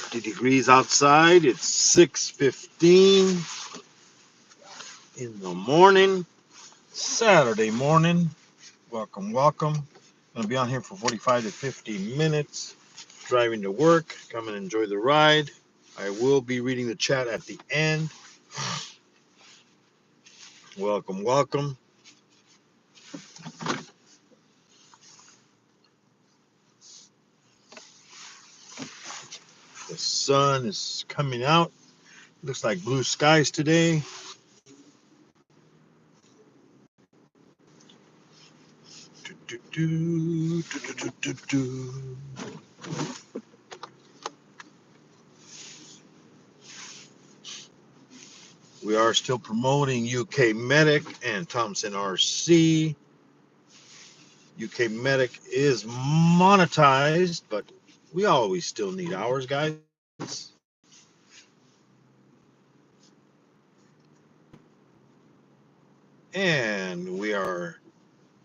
50 degrees outside. It's 6:15 in the morning, Saturday morning. Welcome, welcome. Gonna be on here for 45 to 50 minutes. Driving to work. Come and enjoy the ride. I will be reading the chat at the end. Welcome, welcome. The sun is coming out. Looks like blue skies today. Do, do, do, do, do, do. We are still promoting UK Medic and Thompson RC. UK Medic is monetized, but we always still need ours, guys. And we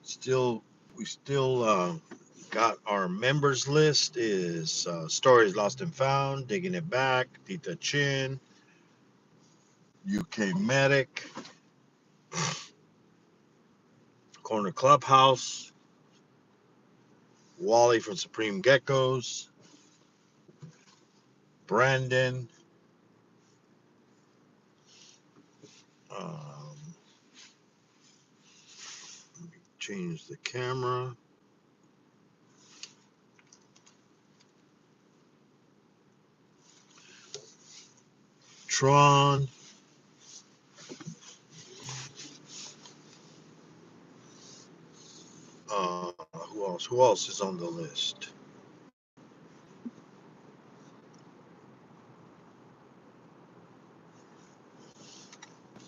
still got our members list is Stories Lost and Found, Digging It Back, Tita Chin, UK Medic, Corner Clubhouse, Wally from Supreme Geckos, Brandon, um, change the camera, Tron, who else? Who else is on the list?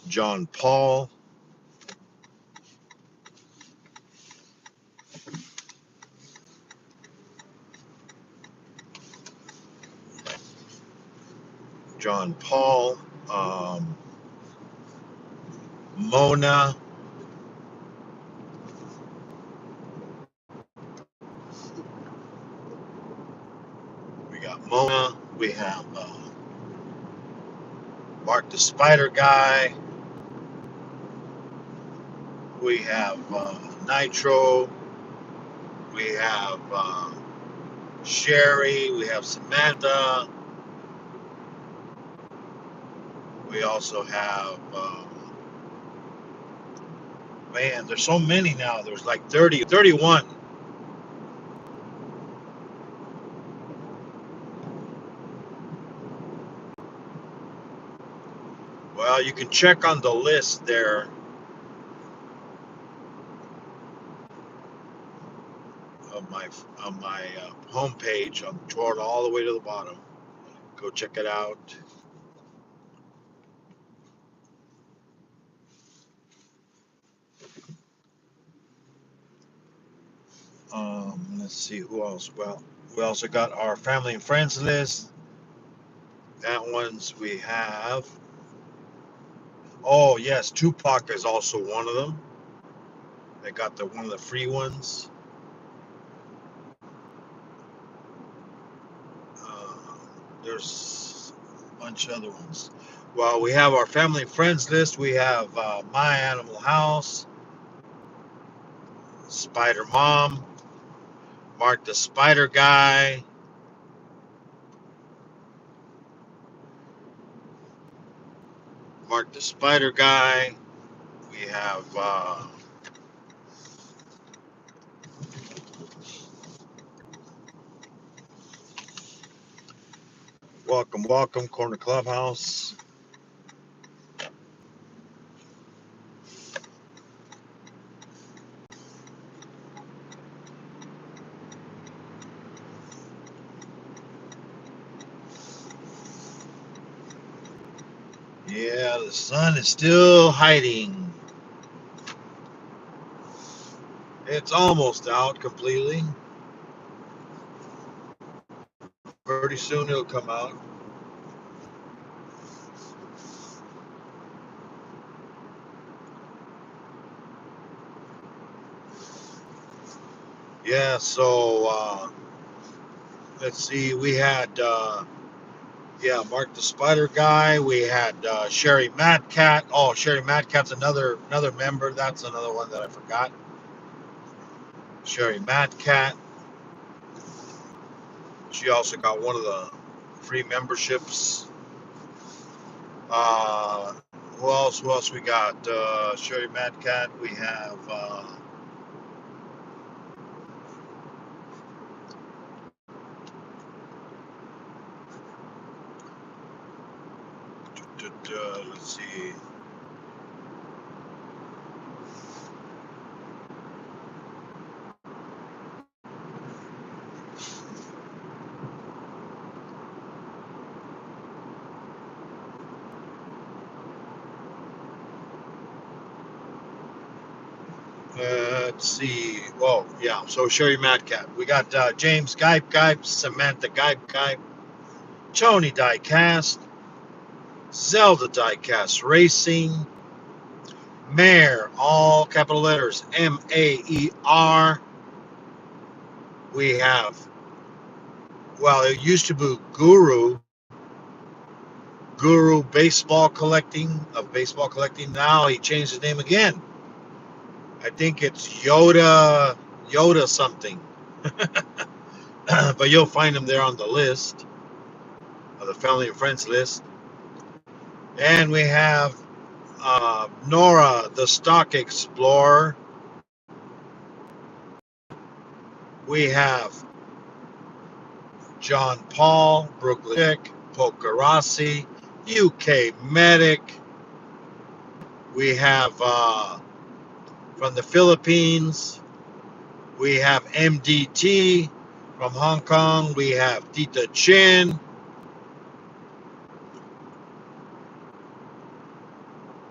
John Paul, John Paul, Mona. We got Mona. We have Mark the Spider Guy. We have Nitro. We have Sherry. We have Samantha. We also have, man, there's so many now. There's like 30, 31. Well, you can check on the list there on my homepage on toward all the way to the bottom. Go check it out. Let's see who else. Well, we also got our family and friends list. That ones we have. Oh yes, Tupac is also one of them. They got the one of the free ones. Uh, there's a bunch of other ones. Well, we have our family and friends list. We have My Animal House, Spider Mom, Mark the Spider Guy, Mark the Spider Guy. We have Welcome, welcome, Corner Clubhouse. Yeah, the sun is still hiding. It's almost out completely. Pretty soon it'll come out. Yeah, so let's see. We had Yeah, Mark the Spider Guy. We had Sherry Madcat. Oh, Sherry Madcat's another member. That's another one that I forgot. Sherry Madcat. She also got one of the free memberships. Uh, who else? Who else we got? Sherry Madcat. We have. Let's see. Let's see. Oh, yeah. So Sherry Madcat. We got James Gype, Samantha Gype, Tony Diecast, Zelda Diecast Racing, Mayor, all capital letters, Maer. We have, well, it used to be Guru Baseball Collecting. Now he changed his name again. I think it's Yoda something. But you'll find him there on the list, of the family and friends list. And we have Nora, the Stock Explorer. We have John Paul, Brooklyn Dick, Pokerossi, UK Medic. We have from the Philippines, we have MDT. From Hong Kong, we have Tita Chin.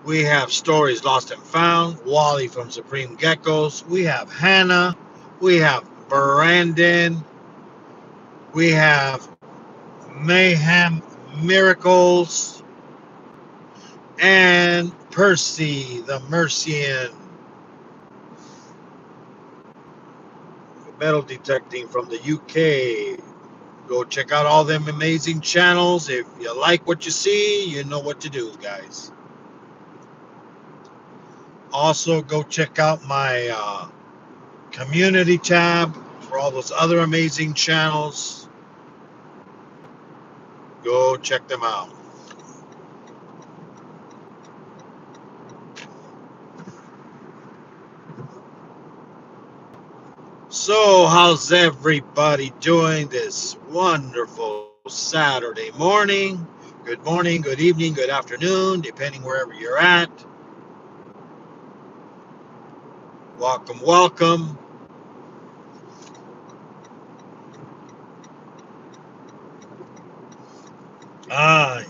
We have Stories Lost and Found, Wally from Supreme Geckos. We have Hannah. We have Brandon. We have Mayhem Miracles. And Percy, the Mercian. Metal detecting from the UK. Go check out all them amazing channels. If you like what you see, you know what to do, guys. Also, go check out my community tab for all those other amazing channels. Go check them out. So, how's everybody doing this wonderful Saturday morning? Good morning, good evening, good afternoon, depending wherever you're at. Welcome, welcome.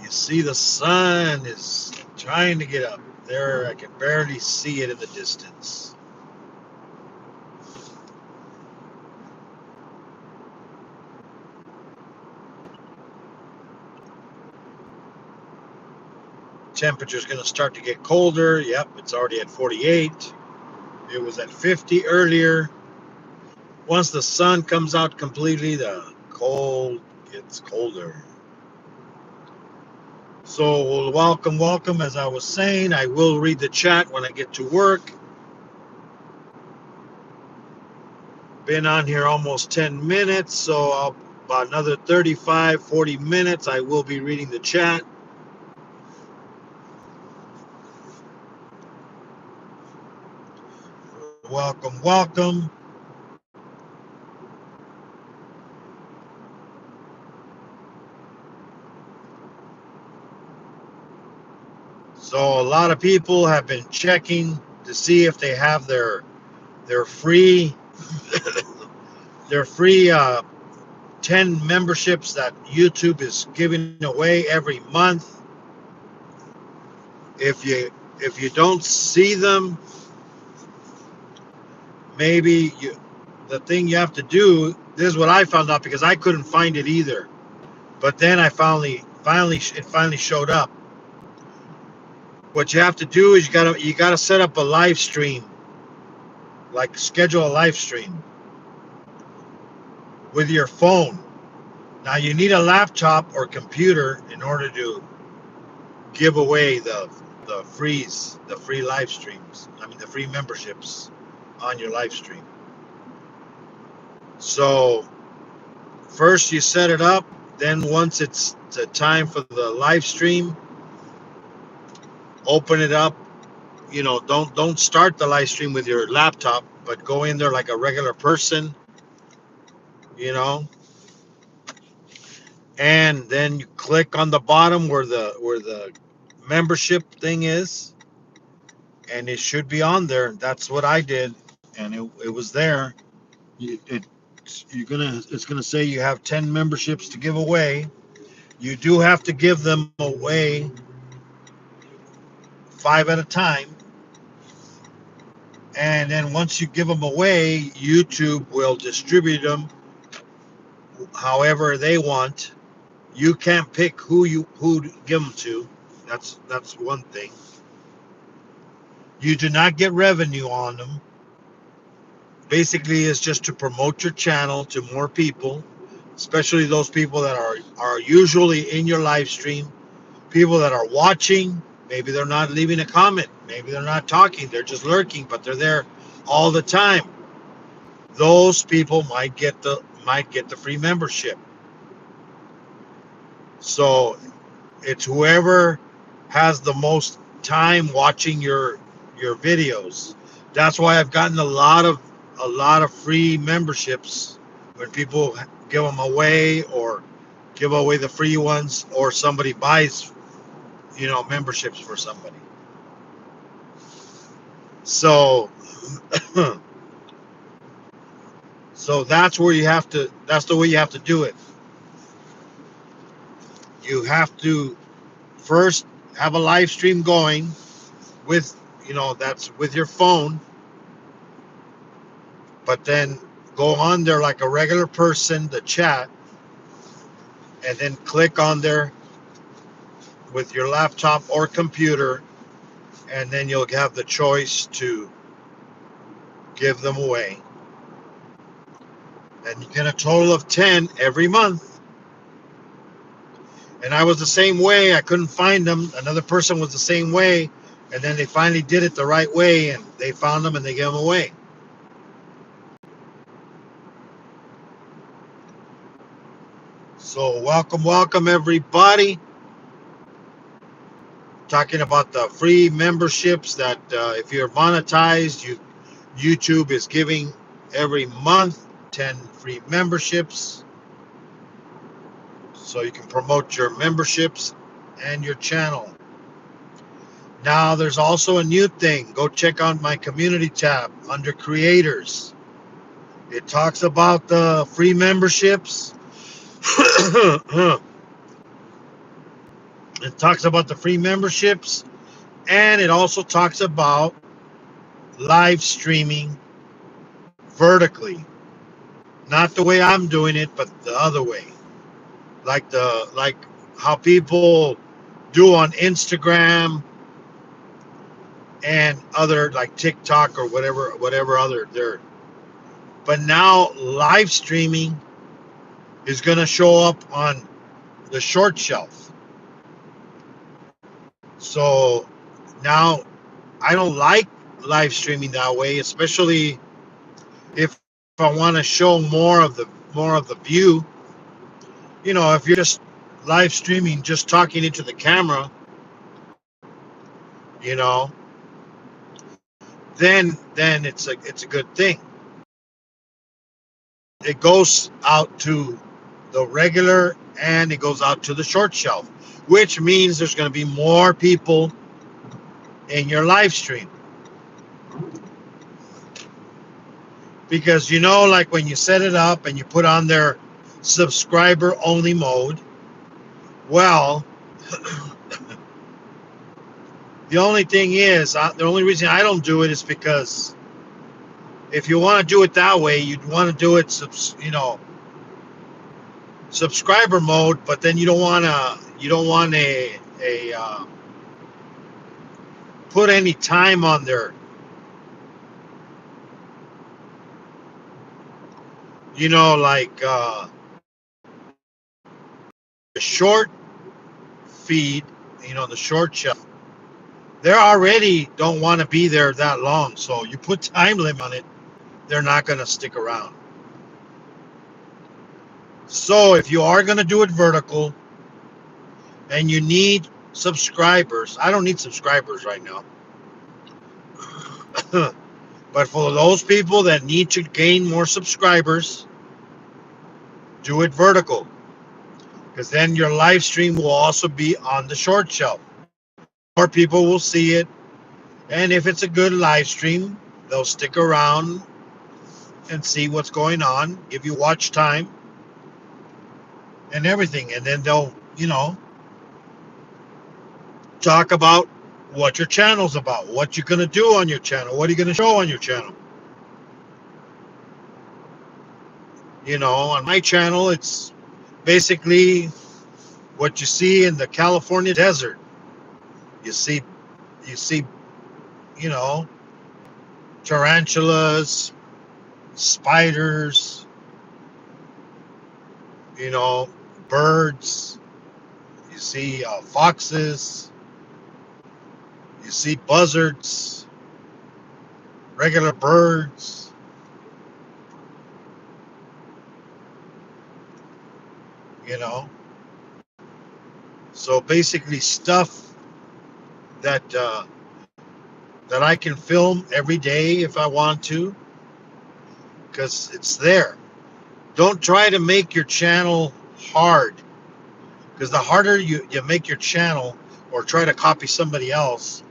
You see the sun is trying to get up. There, I can barely see it in the distance. Temperature's going to start to get colder. Yep, it's already at 48. It was at 50 earlier. Once the sun comes out completely, the cold gets colder. So, welcome, welcome. As I was saying, I will read the chat when I get to work. Been on here almost 10 minutes, so about another 35, 40 minutes, I will be reading the chat. Welcome, welcome. So a lot of people have been checking to see if they have their free their free 10 memberships that YouTube is giving away every month. If you don't see them, maybe the thing you have to do, this is what I found out because I couldn't find it either. But then I it finally showed up. What you have to do is you gotta set up a live stream, like schedule a live stream with your phone. Now you need a laptop or computer in order to give away the free live streams. I mean the free memberships on your live stream. So first you set it up, then once it's the time for the live stream, open it up. Don't start the live stream with your laptop, but go in there like a regular person, you know, and then you click on the bottom where the membership thing is, and it should be on there. That's what I did, and it was there. It's gonna say you have 10 memberships to give away. You do have to give them away 5 at a time, and then once you give them away, YouTube will distribute them however they want. You can't pick who to give them to. That's one thing. You do not get revenue on them. Basically, it's just to promote your channel to more people, especially those people that are usually in your live stream. People that are watching, maybe they're not leaving a comment, maybe they're not talking, they're just lurking, but they're there all the time. Those people might get the free membership. So it's whoever has the most time watching your videos. That's why I've gotten a lot of free memberships when people give them away or give away the free ones or somebody buys memberships for somebody. So so that's the way you have to do it. You have to first have a live stream going with that's with your phone, but then go on there like a regular person, the chat, and then click on there with your laptop or computer, and then you'll have the choice to give them away. And you get a total of 10 every month. And I was the same way. I couldn't find them. Another person was the same way. And then they finally did it the right way, and they found them and they gave them away. So welcome everybody. Talking about the free memberships that if you're monetized, YouTube is giving every month 10 free memberships, so you can promote your memberships and your channel. Now there's also a new thing. Go check out my community tab under creators. It talks about the free memberships. It talks about the free memberships, and it also talks about live streaming vertically. Not the way I'm doing it, but the other way. Like how people do on Instagram and other like TikTok or whatever other there. But now live streaming is going to show up on the short shelf. So now I don't like live streaming that way, especially if I want to show more of the view. If you're just live streaming, just talking into the camera, you know, then it's a good thing. It goes out to the regular and it goes out to the short shelf, which means there's going to be more people in your live stream. Because like when you set it up and you put on their subscriber only mode, well, the only thing is, the only reason I don't do it is because if you want to do it that way, you'd want to do it, subscriber mode, but then you don't want a put any time on there. Like the short feed, the short shelf, they already don't want to be there that long. So you put time limit on it, they're not going to stick around. So if you are going to do it vertical and you need subscribers, I don't need subscribers right now. But for those people that need to gain more subscribers, do it vertical. Because then your live stream will also be on the short shelf. More people will see it. And if it's a good live stream, they'll stick around and see what's going on, give you watch time and everything. And then they'll, talk about what your channel's about, what you're going to do on your channel, what are you going to show on your channel. On my channel, it's basically what you see in the California desert. You see, you see, you know, tarantulas, spiders, birds. You see foxes. You see buzzards, regular birds. You know, so basically stuff that that I can film every day if I want to, because it's there. Don't try to make your channel hard, because the harder you make your channel or try to copy somebody else,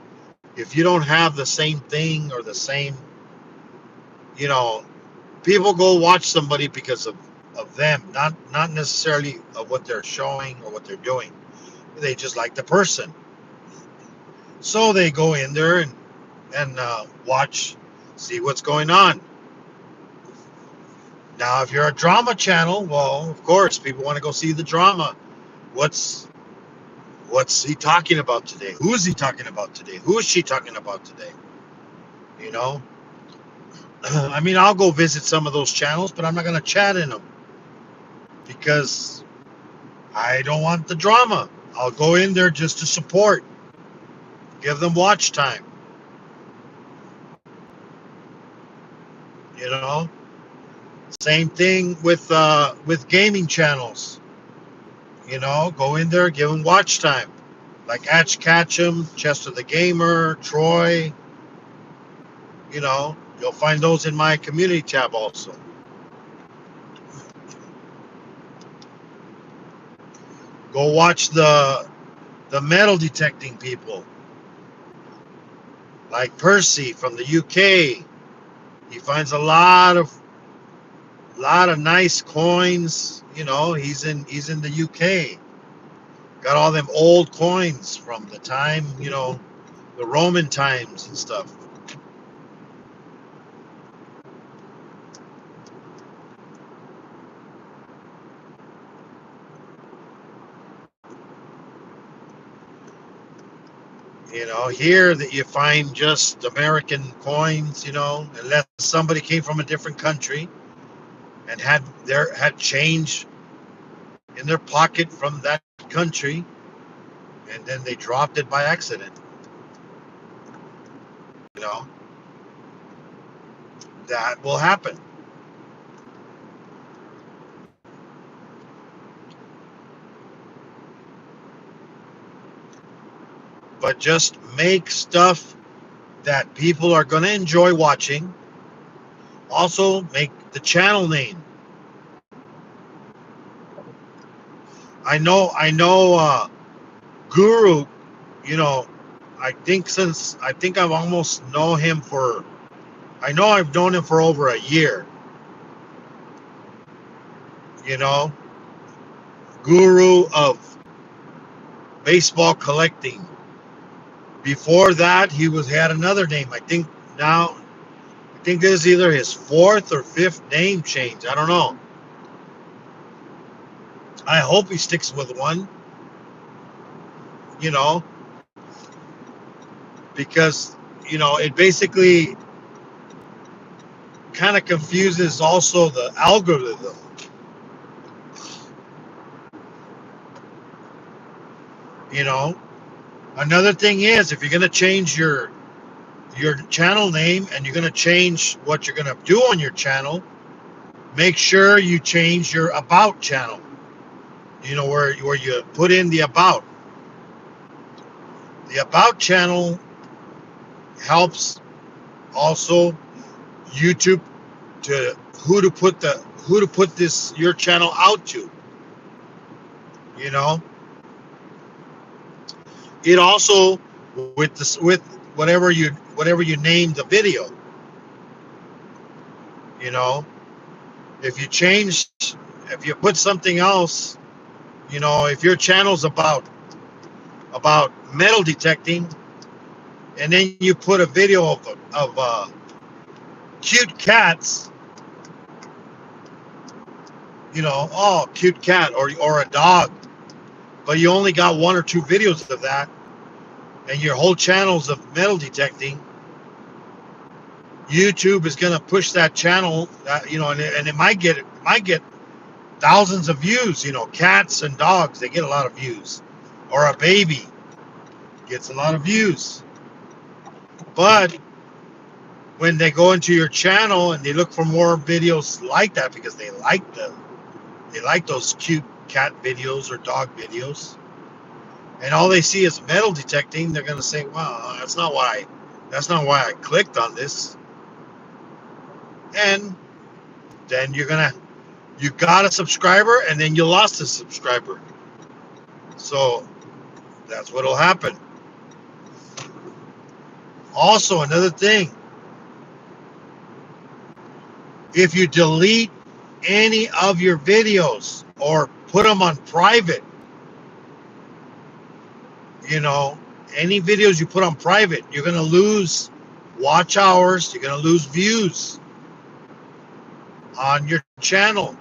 if you don't have the same thing or the same, you know, people go watch somebody because of them, not necessarily of what they're showing or what they're doing. They just like the person. So they go in there and watch, see what's going on. Now, if you're a drama channel, well, of course, people want to go see the drama. What's he talking about today? Who is he talking about today? Who is she talking about today? You know, I mean, I'll go visit some of those channels, but I'm not going to chat in them because I don't want the drama. I'll go in there just to support, give them watch time. You know, same thing with gaming channels. Go in there, give them watch time. Like Atch Ketchum, Chester the Gamer, Troy. You'll find those in my community tab also. Go watch the metal detecting people, like Percy from the UK. He finds a lot of nice coins. He's in the UK. Got all them old coins from the time, the Roman times and stuff. Here that you find just American coins, unless somebody came from a different country and had change in their pocket from that country, and then they dropped it by accident. That will happen. But just make stuff that people are going to enjoy watching. Also, make the channel name. I know, Guru. I think I've almost know him for. I know I've known him for over a year. Guru of baseball collecting. Before that, he had another name. I think this is either his fourth or fifth name change. I don't know. I hope he sticks with one. Because it basically kind of confuses also the algorithm. You know, another thing is if you're going to change your channel name and you're going to change what you're going to do on your channel, make sure you change your about channel. You know, where you put in the about. The about channel helps also YouTube to who to put this your channel out to. You know, it also with this with whatever you name the video. You know, if you change if you put something else, you know, if your channel's about metal detecting, and then you put a video of cute cats, you know, oh, cute cat or a dog, but you only got one or two videos of that, and your whole channel's of metal detecting, YouTube is gonna push that channel, you know, and it might get thousands of views. You know, cats and dogs, they get a lot of views, or a baby gets a lot of views. But when they go into your channel and they look for more videos like that because they like those cute cat videos or dog videos, and all they see is metal detecting, they're gonna say, "Wow, that's not why I clicked on this." And then you got a subscriber, and then you lost a subscriber. So that's what'll happen. Also, another thing, if you delete any of your videos or put them on private, you know, any videos you put on private, you're going to lose watch hours, you're going to lose views on your channel.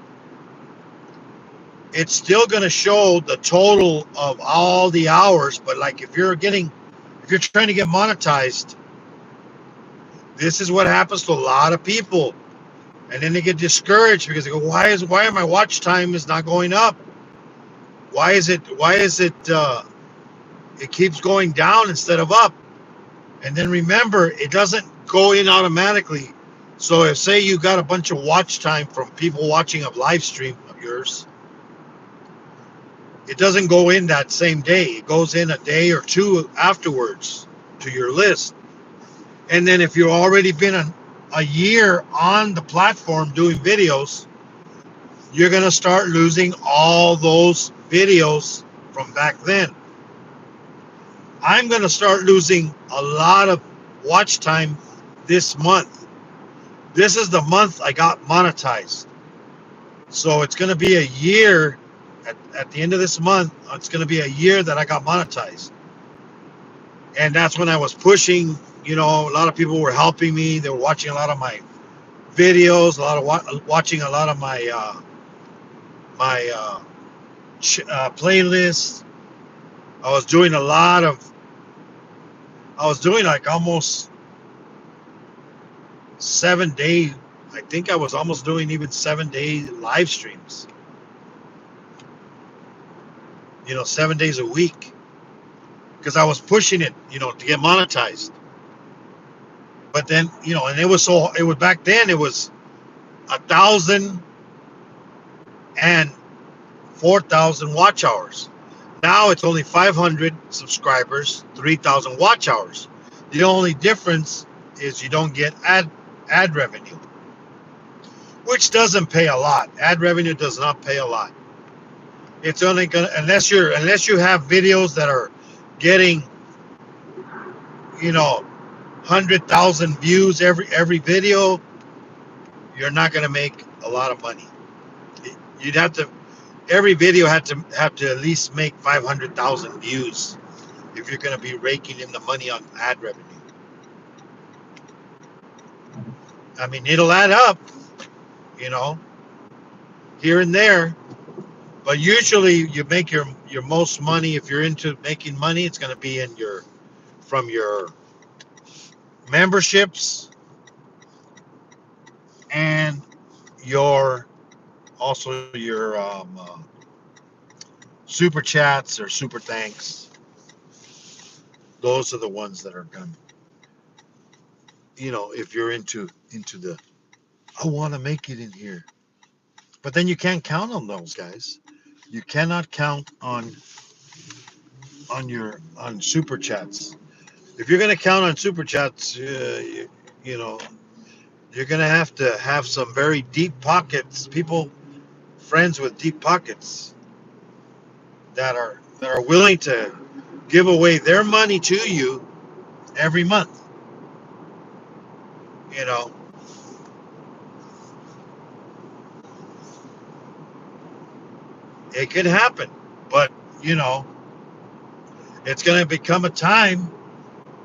It's still going to show the total of all the hours, but like if you're trying to get monetized, this is what happens to a lot of people. And then they get discouraged because they go, why my watch time is not going up? Why is it it keeps going down instead of up? And then remember, it doesn't go in automatically. So if say you got a bunch of watch time from people watching a live stream of yours, it doesn't go in that same day. It goes in a day or two afterwards to your list. And then if you've already been a year on the platform doing videos, you're going to start losing all those videos from back then. I'm going to start losing a lot of watch time this month. This is the month I got monetized. So it's going to be a year at the end of this month. It's going to be a year that I got monetized. And that's when I was pushing, you know, a lot of people were helping me. They were watching a lot of my videos, watching a lot of my playlists. I was doing like almost 7 days. I think I was almost doing even 7 day live streams, you know, 7 days a week, because I was pushing it, you know, to get monetized. But then, you know, and it was back then, it was 1,000 and 4,000 watch hours. Now it's only 500 subscribers, 3,000 watch hours. The only difference is you don't get ad revenue, which doesn't pay a lot. Ad revenue does not pay a lot. It's only gonna unless you have videos that are getting, you know, 100,000 views every video. You're not gonna make a lot of money. You'd have to every video have to at least make 500,000 views if you're gonna be raking in the money on ad revenue. I mean, it'll add up, you know, here and there. But usually you make your most money if you're into making money. It's going to be from your memberships and your also your super chats or super thanks. Those are the ones that are gonna, if you're into the, I want to make it in here. But then you can't count on those guys. You cannot count on super chats. If you're gonna count on super chats, you know you're gonna have to have some very deep pockets. People, friends with deep pockets that are willing to give away their money to you every month. You know, it could happen, but you know, it's gonna become a time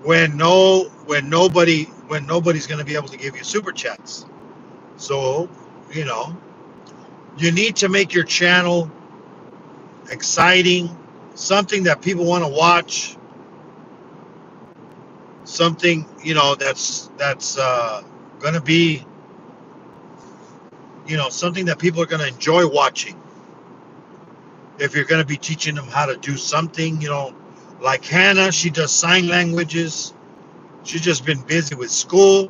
when nobody's gonna be able to give you super chats. So, you know, you need to make your channel exciting, something that people want to watch, something that's going to be something that people are going to enjoy watching. If you're going to be teaching them how to do something, like Hannah, she does sign languages. She's just been busy with school.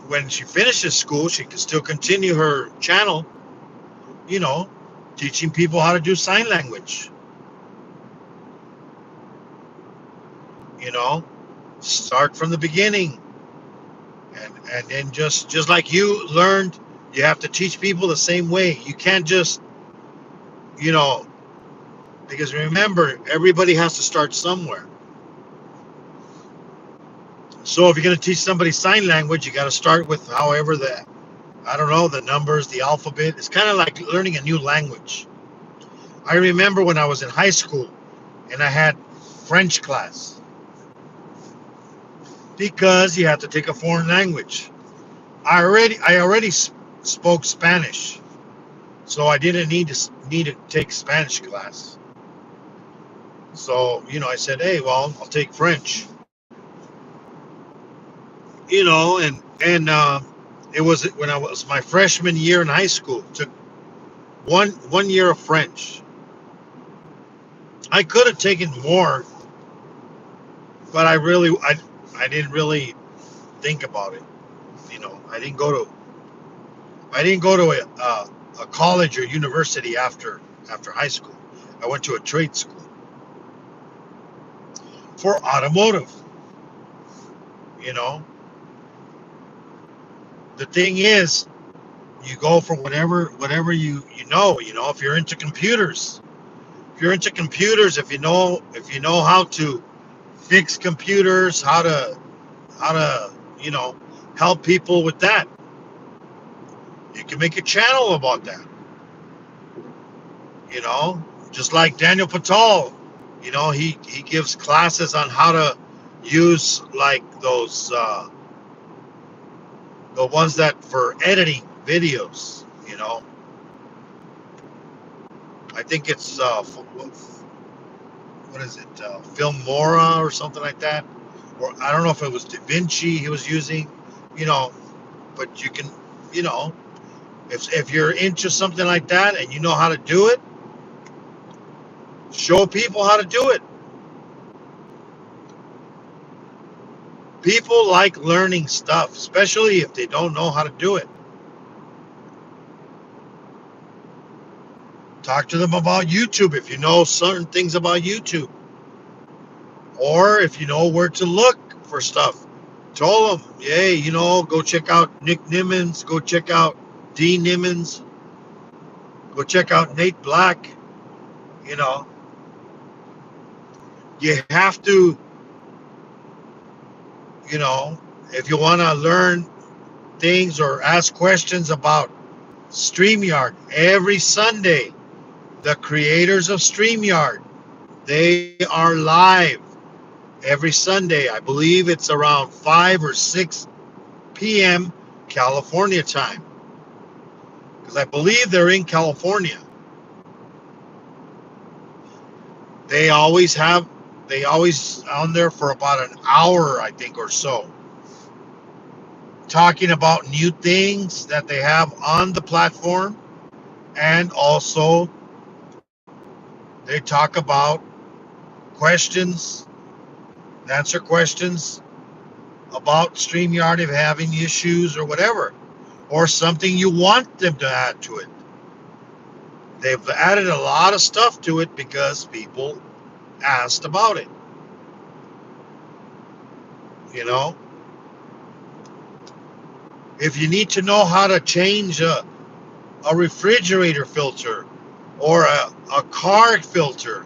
When she finishes school, she can still continue her channel, you know, teaching people how to do sign language. You know, start from the beginning, and then just like you learned, you have to teach people the same way. You can't just, you know, because remember, everybody has to start somewhere. So if you're going to teach somebody sign language, you got to start with however I don't know, the numbers, the alphabet. It's kind of like learning a new language. I remember when I was in high school and I had French class because you have to take a foreign language. I already spoke Spanish, so I didn't need to take Spanish class. So I said, hey, well, I'll take French. And it was when I was my freshman year in high school. Took one year of French. I could have taken more, but I didn't really think about it. I didn't go to a college or university after high school. I went to a trade school for automotive. You know, the thing is, you go for whatever you know. If you're into computers, if you know how to fix computers, how to help people with that, you can make a channel about that. You know, just like Daniel Patal. He gives classes on how to use like those the ones that for editing videos. I think it's what is it, Filmora or something like that, or I don't know if it was DaVinci he was using. You know, but you can, you know, if you're into something like that and you know how to do it, show people how to do it. People like learning stuff, especially if they don't know how to do it. Talk to them about YouTube if you know certain things about YouTube, or if you know where to look for stuff. Tell them, hey, go check out Nick Nimmons, go check out D Nimmons, go check out Nate Black. You know, you have to, if you want to learn things or ask questions about StreamYard every Sunday, the creators of StreamYard, they are live every Sunday. I believe it's around 5 or 6 p.m. California time, because I believe they're in California. They always on there for about an hour, I think, or so, talking about new things that they have on the platform, and also they talk about questions answer questions about StreamYard if having issues or whatever, or something you want them to add to it. They've added a lot of stuff to it because people asked about it. You know, if you need to know how to change a refrigerator filter or a car filter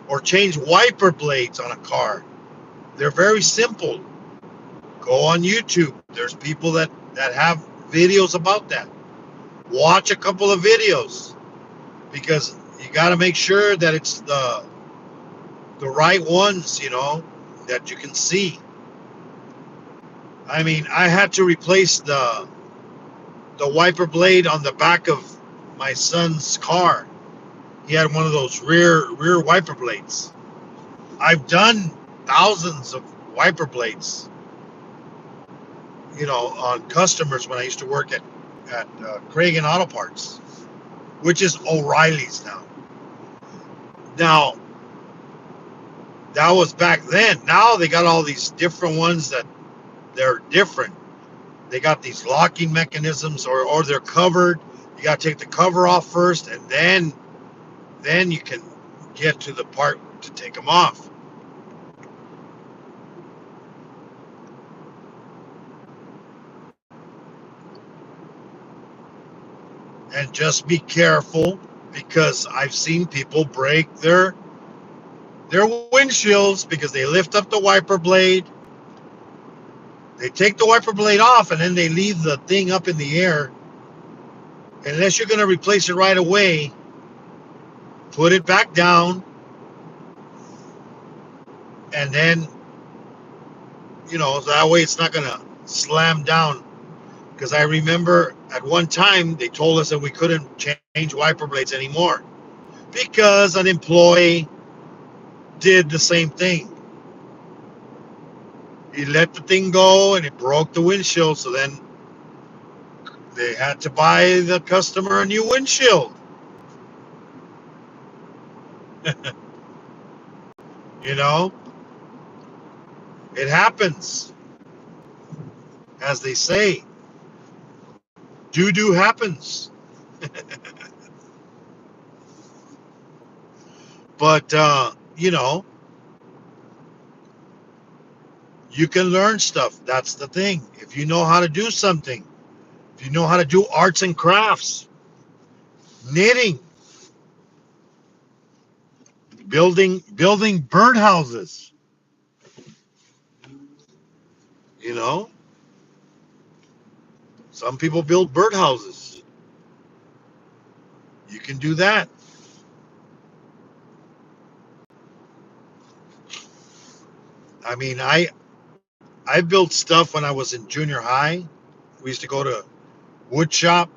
or change wiper blades on a car, they're very simple. Go on YouTube. There's people that have videos about that. Watch a couple of videos because you got to make sure that it's the right ones, that you can see. I mean, I had to replace the wiper blade on the back of my son's car. He had one of those rear wiper blades. I've done thousands of wiper blades, on customers when I used to work at Cragen Auto Parts, which is O'Reilly's now. Now, that was back then. Now they got all these different ones that they're different. They got these locking mechanisms, or they're covered. You got to take the cover off first, and then you can get to the part to take them off. And just be careful, because I've seen people break their windshields because they lift up the wiper blade. They take the wiper blade off, and then they leave the thing up in the air. Unless you're going to replace it right away, put it back down, and then, so that way it's not going to slam down. Because I remember at one time they told us that we couldn't change wiper blades anymore because an employee did the same thing. He let the thing go and it broke the windshield, so then they had to buy the customer a new windshield. It happens. As they say, doo-doo happens. But, you can learn stuff. That's the thing. If you know how to do something, if you know how to do arts and crafts, knitting, building birdhouses, you know, some people build birdhouses. You can do that. I mean, I built stuff when I was in junior high. We used to go to wood shop.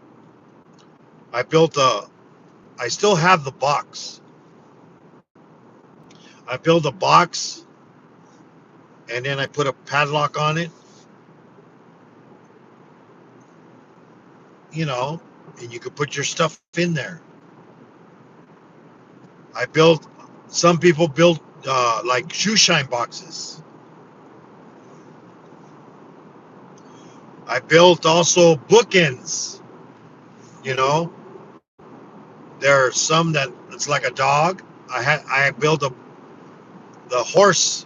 I still have the box. I built a box, and then I put a padlock on it, and you could put your stuff in there. Some people built like shoe shine boxes. I built also bookends, you know. There are some that it's like a dog. I built the horse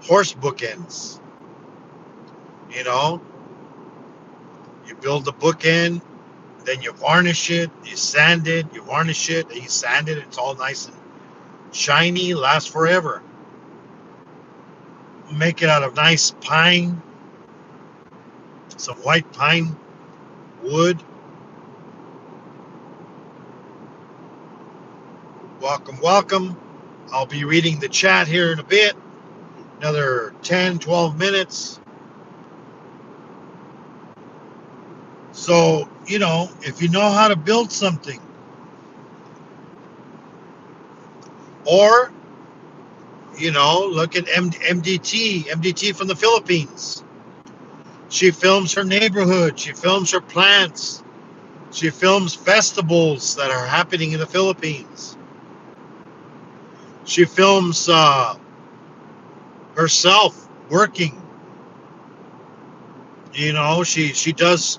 bookends. You know, you build the bookend, then you varnish it, you sand it, you varnish it, and you sand it. It's all nice and shiny, lasts forever. Make it out of nice pine, some white pine wood. Welcome. I'll be reading the chat here in a bit. Another 10, 12 minutes. So, if you know how to build something, or, look at MDT from the Philippines. She films her neighborhood. She films her plants. She films festivals that are happening in the Philippines. She films her herself working. You know, she takes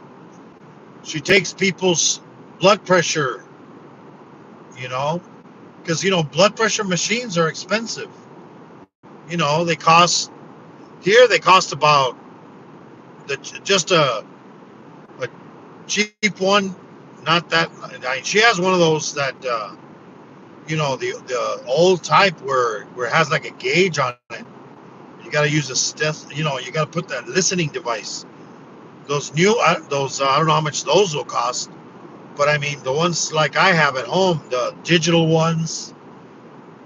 people's blood pressure. You know, because blood pressure machines are expensive. They cost here. They cost about just a cheap one. Not that she has one of those that the old type where it has like a gauge on it. You got to use a steth. You got to put that listening device. Those new those I don't know how much those will cost, but I mean the ones like I have at home, the digital ones.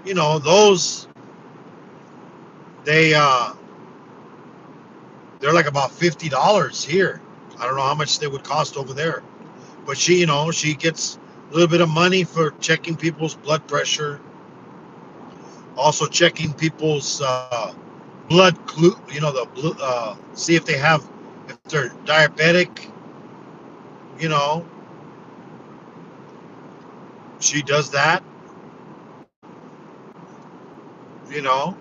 Those they they're like about $50 here. I don't know how much they would cost over there, but she gets a little bit of money for checking people's blood pressure, also checking people's blood, see if if they're diabetic. You know, she does that. You know,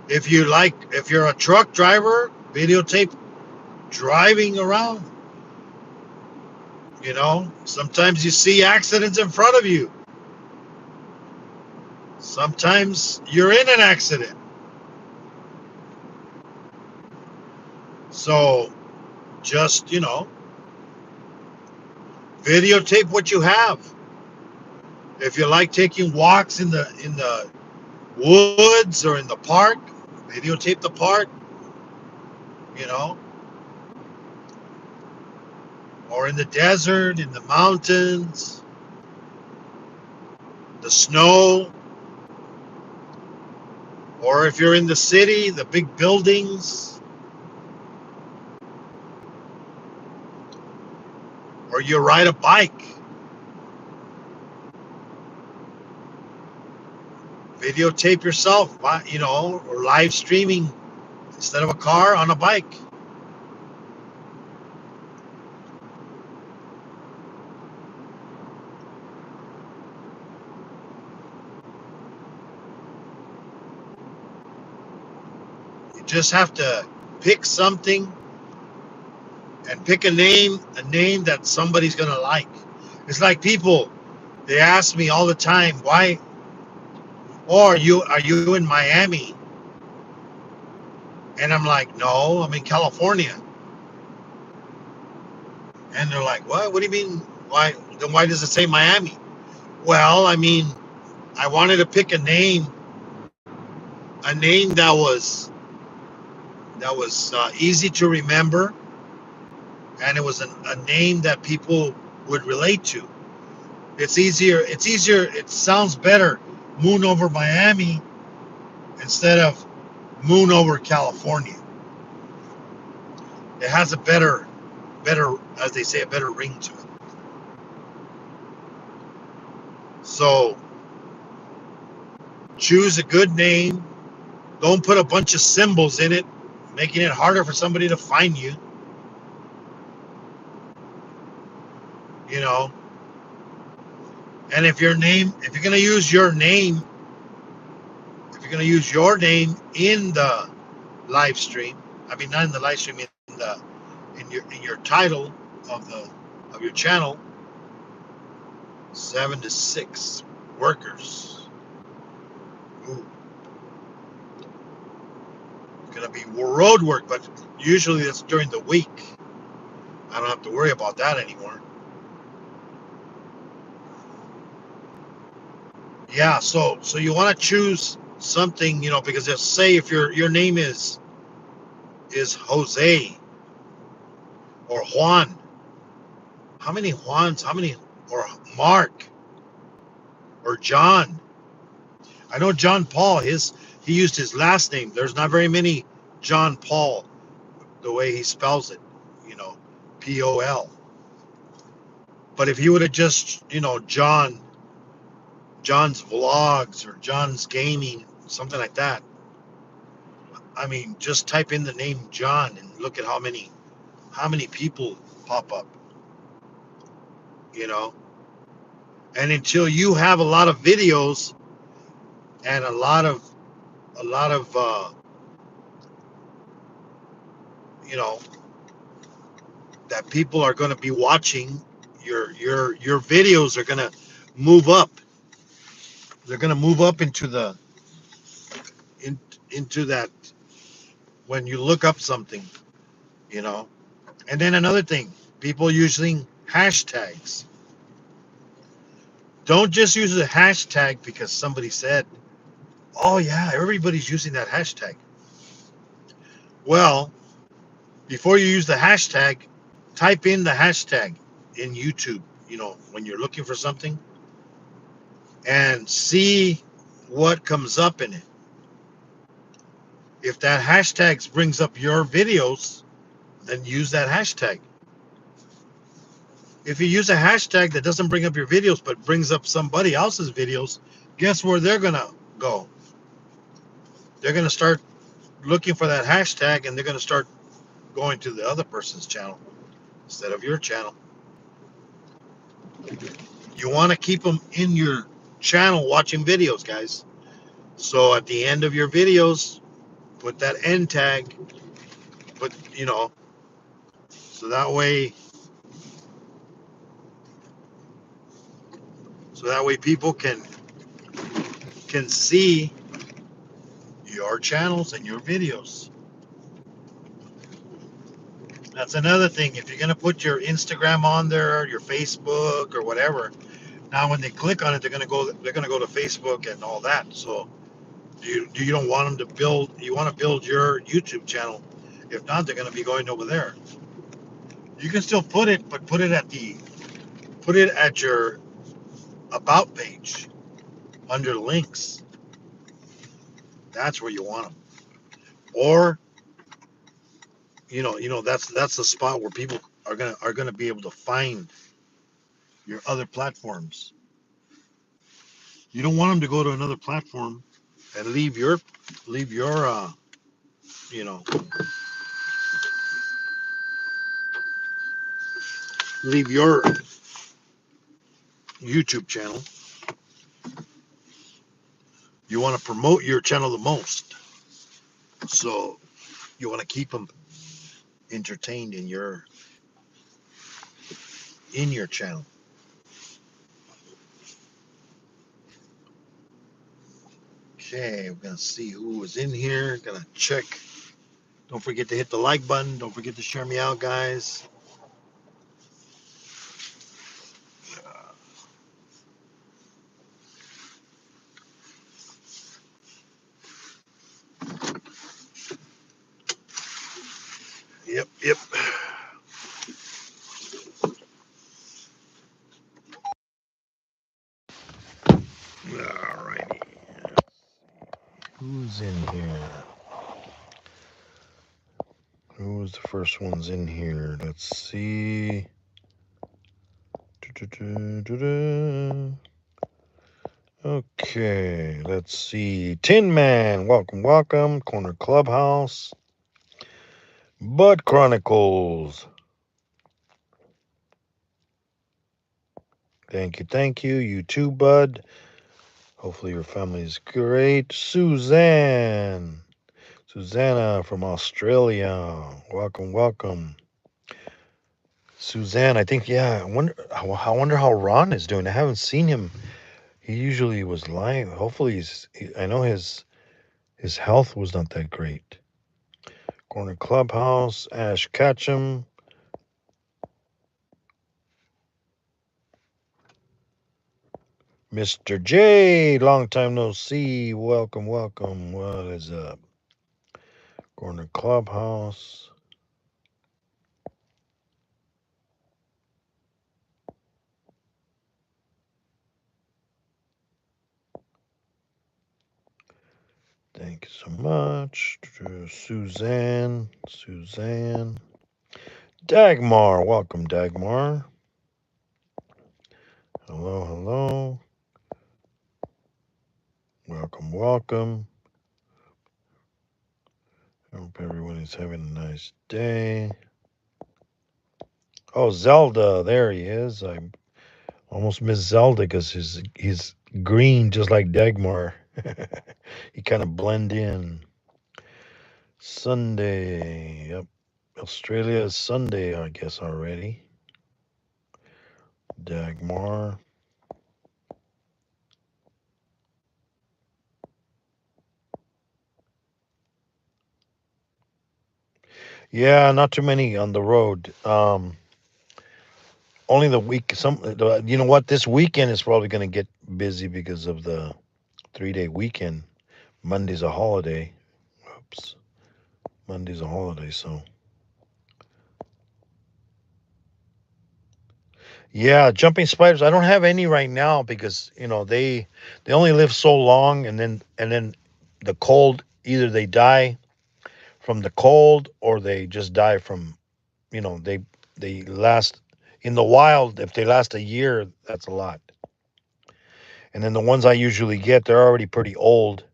if you're a truck driver, videotape driving around. Sometimes you see accidents in front of you. Sometimes you're in an accident. So just, videotape what you have. If you like taking walks in the woods or in the park, videotape the park, you know, or in the desert, in the mountains, the snow, or if you're in the city, the big buildings, or you ride a bike, videotape yourself, or live streaming instead of a car on a bike. You just have to pick something and pick a name that somebody's gonna like. It's like people, they ask me all the time, why, or are you in Miami? And I'm like, no, I'm in California. And they're like, what do you mean? Why does it say Miami? Well, I mean, I wanted to pick a name that was easy to remember, and it was a name that people would relate to. It's easier, it sounds better, Moon Over Miami instead of Moon Over California. It has a better, as they say, a better ring to it. So choose a good name. Don't put a bunch of symbols in it, making it harder for somebody to find you. You know, and if you're gonna use your name, if you're gonna use your name in the live stream, I mean not in the live stream, in your title of your channel, 7 to 6 workers. Ooh, it's gonna be road work, but usually that's during the week. I don't have to worry about that anymore. Yeah, so you want to choose something, because if your name is Jose or Juan. How many Juans? Or Mark or John? I know John Paul. He used his last name. There's not very many John Paul the way he spells it, you know, Pol. But if you would have just, John's vlogs or John's gaming, something like that. I mean, just type in the name John and look at how many people pop up, you know. And until you have a lot of videos and a lot of a lot of you know, that people are going to be watching your videos are going to move up. They're going to move up into the in, into that when you look up something, you know. And then another thing, people using hashtags. Don't just use a hashtag because somebody said, "Oh yeah, everybody's using that hashtag." Well, before you use the hashtag, type in the hashtag in YouTube, when you're looking for something, and see what comes up in it. If that hashtag brings up your videos, then use that hashtag. If you use a hashtag that doesn't bring up your videos but brings up somebody else's videos, guess where they're going to go? They're going to start looking for that hashtag, and they're going to start going to the other person's channel instead of your channel. You want to keep them in your channel watching videos, guys. So at the end of your videos, put that end tag, put, so that way people can see your channels and your videos. That's another thing. If you're gonna put your Instagram on there, your Facebook or whatever, now when they click on it, they're gonna go to Facebook and all that. So you don't want them to build. You want to build your YouTube channel. If not, they're gonna be going over there. You can still put it, but put it at your about page under links. That's where you want them. Or that's the spot where people are gonna be able to find your other platforms. You don't want them to go to another platform and leave your you know leave your YouTube channel. You want to promote your channel the most, so you want to keep them entertained in your channel. Okay, we're gonna see who is in here. Gonna check. Don't forget to hit the like button. Don't forget to share me out, guys. Yep. All righty. Who's in here? Who was the first ones in here? Let's see. Okay, let's see. Tin Man, welcome. Corner Clubhouse. Bud Chronicles. Thank you. You too, Bud. Hopefully your family is great. Susanna from Australia. Welcome. Suzanne, I think, yeah. I wonder how Ron is doing. I haven't seen him. He usually was lying. Hopefully I know his health was not that great. Corner Clubhouse, Ash Ketchum. Mr. J, long time no see. Welcome. What is up? Corner Clubhouse. Thank you so much. Suzanne. Dagmar. Welcome, Dagmar. Hello. Welcome. I hope everyone is having a nice day. Oh, Zelda. There he is. I almost missed Zelda because he's green just like Dagmar. He kind of blend in. Sunday. Yep. Australia is Sunday, I guess, already. Dagmar. Yeah, not too many on the road. Only the week. You know what? This weekend is probably going to get busy because of the 3 day weekend. Monday's a holiday. Oops. Monday's a holiday, so yeah, jumping spiders. I don't have any right now because they only live so long, and then the cold. Either they die from the cold or they just die from they last in the wild. If they last a year, that's a lot. And then the ones I usually get, they're already pretty old.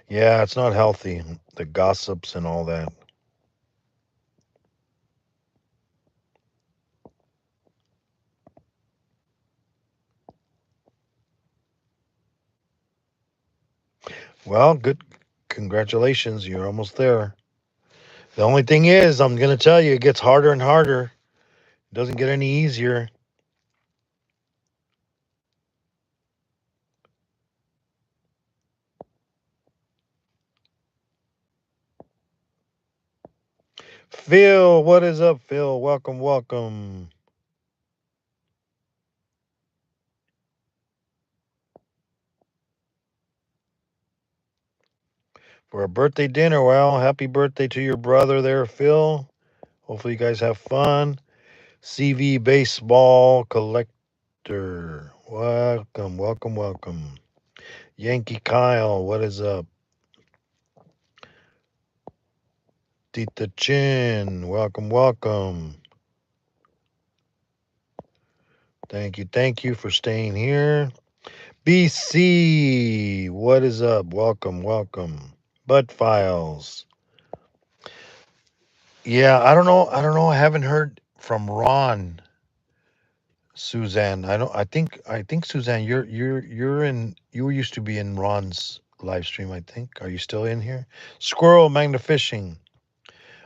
Yeah, it's not healthy. The gossips and all that. Well, good. Congratulations, you're almost there. The only thing is, I'm gonna tell you, it gets harder and harder. It doesn't get any easier. Phil, what is up, Phil? Welcome, welcome. For a birthday dinner. Well, happy birthday to your brother there, Phil. Hopefully you guys have fun. CV Baseball Collector. Welcome, welcome, welcome. Yankee Kyle, what is up? Tita Chin, welcome, welcome. Thank you for staying here. BC, what is up? Welcome, welcome. Bud Files. Yeah, I don't know. I don't know. I haven't heard from Ron, Suzanne. I don't. I think Suzanne, you used to be in Ron's live stream. I think. Are you still in here? Squirrel Magnifishing.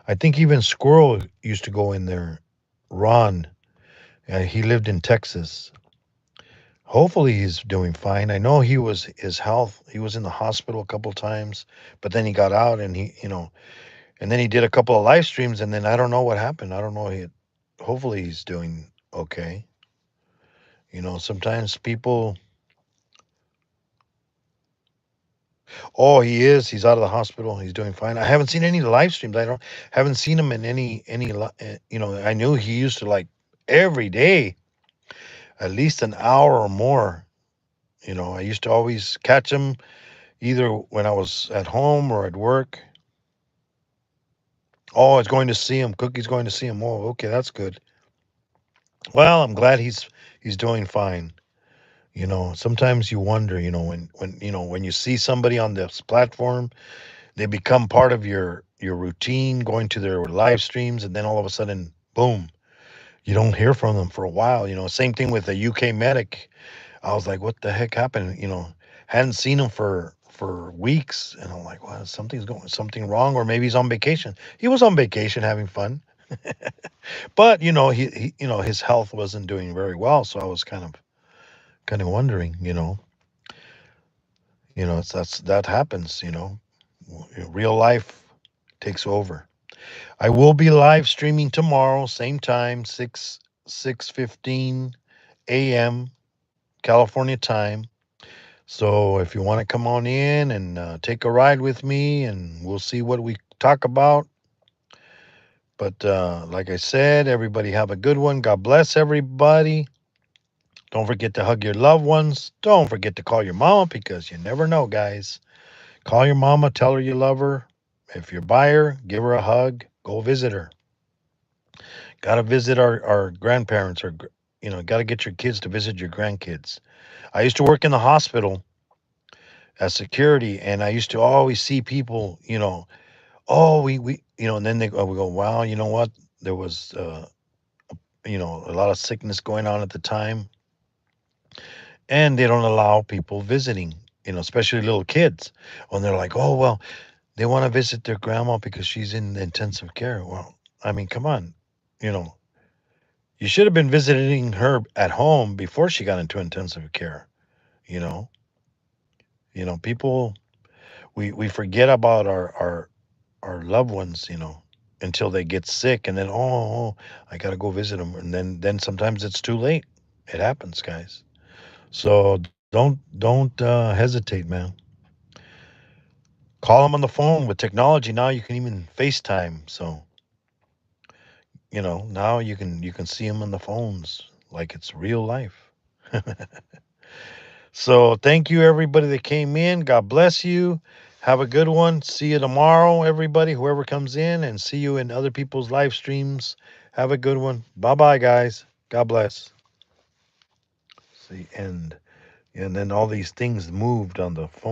I think even Squirrel used to go in there. Ron, he lived in Texas. Hopefully he's doing fine. I know his health. He was in the hospital a couple times, but then he got out and and then he did a couple of live streams and then I don't know what happened. I don't know. Hopefully he's doing okay. Sometimes people. Oh, he is. He's out of the hospital. He's doing fine. I haven't seen any live streams. I don't haven't seen him in any. I knew he used to like every day, at least an hour or more. I used to always catch him either when I was at home or at work. Oh, it's going to see him. Cookie's going to see him. Oh, okay, that's good. Well, I'm glad he's doing fine. Sometimes you wonder, when you see somebody on this platform, they become part of your routine, going to their live streams, and then all of a sudden, boom, you don't hear from them for a while. Same thing with the UK medic. I was like, what the heck happened? Hadn't seen him for weeks, and I'm like, well, something wrong, or maybe he's on vacation. He was on vacation having fun, but his health wasn't doing very well, so I was kind of wondering. That happens. Real life takes over. I will be live streaming tomorrow, same time, 6:15 a.m. California time. So if you want to come on in and take a ride with me, and we'll see what we talk about. But like I said, everybody have a good one. God bless everybody. Don't forget to hug your loved ones. Don't forget to call your mama because you never know, guys. Call your mama, tell her you love her. If you're by her, give her a hug. Go visit her. Got to visit our grandparents, or got to get your kids to visit your grandkids. I used to work in the hospital as security, and I used to always see people, oh, we and then we go, wow, you know what? There was, a lot of sickness going on at the time, and they don't allow people visiting, especially little kids. When they're like, oh, well, they want to visit their grandma because she's in intensive care. Well, I mean, come on. You know, you should have been visiting her at home before she got into intensive care. You know, people, we forget about our loved ones, until they get sick, and then I gotta go visit them, and then sometimes it's too late. It happens, guys. So don't hesitate, man. Call them on the phone. With technology now, you can even FaceTime. So now you can see them on the phones like it's real life. So thank you everybody that came in. God bless you. Have a good one. See you tomorrow, everybody, whoever comes in, and see you in other people's live streams. Have a good one. Bye bye, guys. God bless. See, and then all these things moved on the phone.